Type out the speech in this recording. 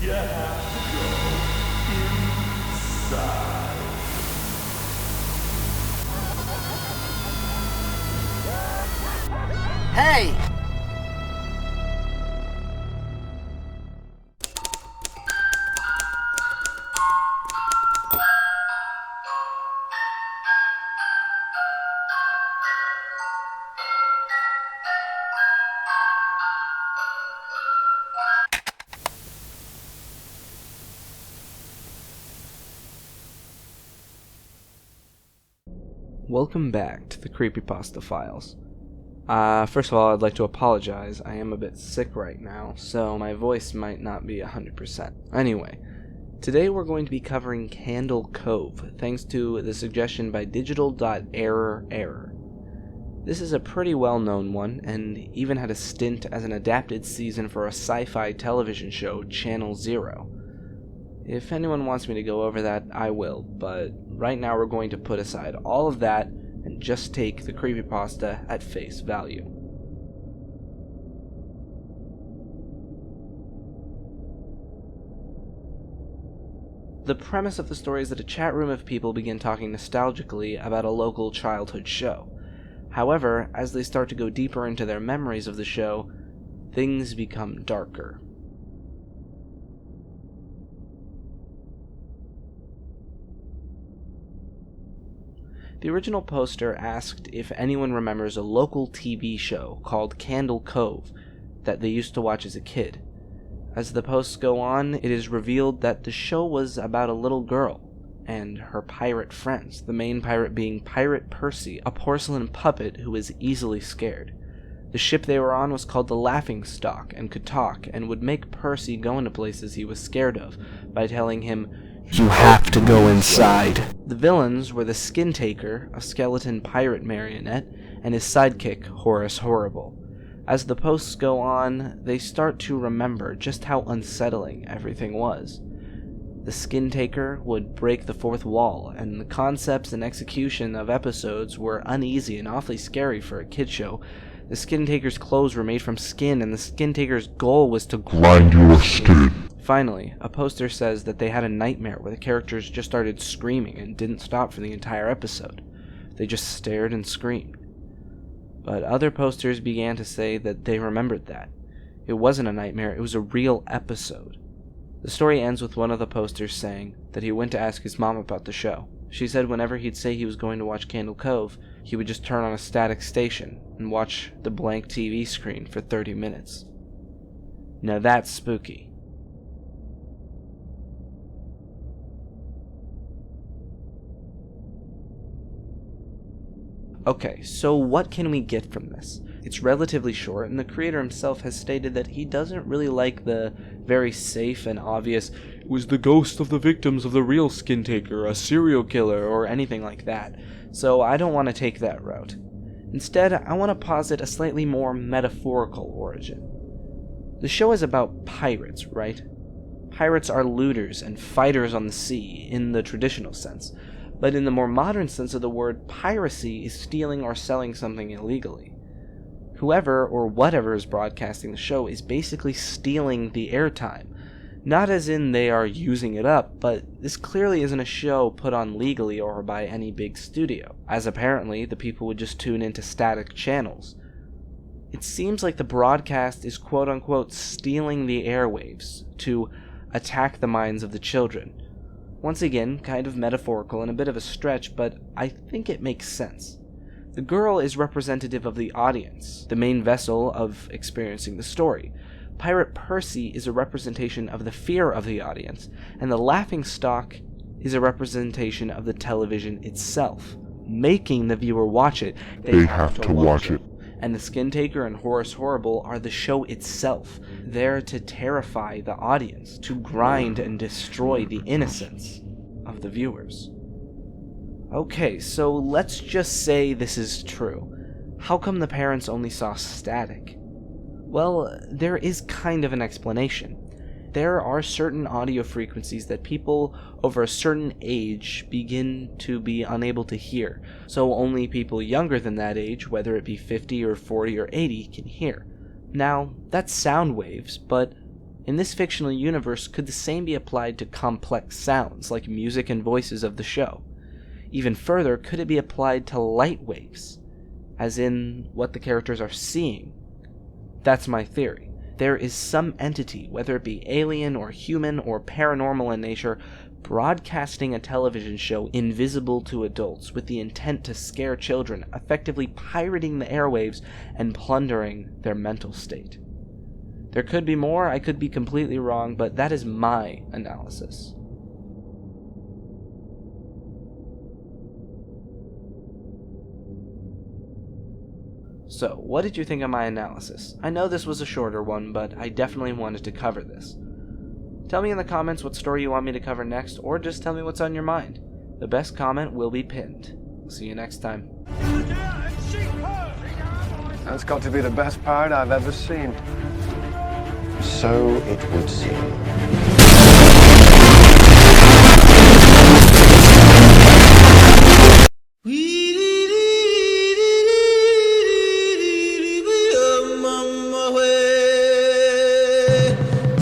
You have to go inside. Hey! Welcome back to the Creepypasta Files. First of all, I'd like to apologize. I am a bit sick right now, so my voice might not be 100%. Anyway, today we're going to be covering Candle Cove, thanks to the suggestion by digital.error. This is a pretty well-known one, and even had a stint as an adapted season for a sci-fi television show, Channel Zero. If anyone wants me to go over that, I will, but right now we're going to put aside all of that and just take the creepypasta at face value. The premise of the story is that a chat room of people begin talking nostalgically about a local childhood show. However, as they start to go deeper into their memories of the show, things become darker. The original poster asked if anyone remembers a local TV show called Candle Cove that they used to watch as a kid. As the posts go on, it is revealed that the show was about a little girl and her pirate friends, the main pirate being Pirate Percy, a porcelain puppet who was easily scared. The ship they were on was called the Laughingstock and could talk, and would make Percy go into places he was scared of by telling him, "You have to go inside." The villains were the Skin Taker, a skeleton pirate marionette, and his sidekick, Horace Horrible. As the posts go on, they start to remember just how unsettling everything was. The Skin Taker would break the fourth wall, and the concepts and execution of episodes were uneasy and awfully scary for a kid show. The Skin Taker's clothes were made from skin, and the Skin Taker's goal was to grind your skin. Finally, a poster says that they had a nightmare where the characters just started screaming and didn't stop for the entire episode. They just stared and screamed. But other posters began to say that they remembered that. It wasn't a nightmare, it was a real episode. The story ends with one of the posters saying that he went to ask his mom about the show. She said whenever he'd say he was going to watch Candle Cove, he would just turn on a static station and watch the blank TV screen for 30 minutes. Now that's spooky. Okay, so what can we get from this? It's relatively short, and the creator himself has stated that he doesn't really like the very safe and obvious, "it was the ghost of the victims of the real Skin Taker, a serial killer," or anything like that, so I don't want to take that route. Instead, I want to posit a slightly more metaphorical origin. The show is about pirates, right? Pirates are looters and fighters on the sea, in the traditional sense. But in the more modern sense of the word, piracy is stealing or selling something illegally. Whoever or whatever is broadcasting the show is basically stealing the airtime. Not as in they are using it up, but this clearly isn't a show put on legally or by any big studio, as apparently the people would just tune into static channels. It seems like the broadcast is quote-unquote stealing the airwaves to attack the minds of the children. Once again, kind of metaphorical and a bit of a stretch, but I think it makes sense. The girl is representative of the audience, the main vessel of experiencing the story. Pirate Percy is a representation of the fear of the audience, and the Laughingstock is a representation of the television itself, making the viewer watch it. They have to watch it. And the Skin Taker and Horace Horrible are the show itself, there to terrify the audience, to grind and destroy the innocence of the viewers. Okay, so let's just say this is true. How come the parents only saw static? Well, there is kind of an explanation. There are certain audio frequencies that people over a certain age begin to be unable to hear, so only people younger than that age, whether it be 50 or 40 or 80, can hear. Now, that's sound waves, but In this fictional universe, could the same be applied to complex sounds, like music and voices of the show? Even further, could it be applied to light waves, as in what the characters are seeing? That's my theory. There is some entity, whether it be alien or human or paranormal in nature, broadcasting a television show invisible to adults with the intent to scare children, effectively pirating the airwaves and plundering their mental state. There could be more, I could be completely wrong, but that is my analysis. So, what did you think of my analysis? I know this was a shorter one, but I definitely wanted to cover this. Tell me in the comments what story you want me to cover next, or just tell me what's on your mind. The best comment will be pinned. See you next time. That's got to be the best pirate I've ever seen. So it would seem.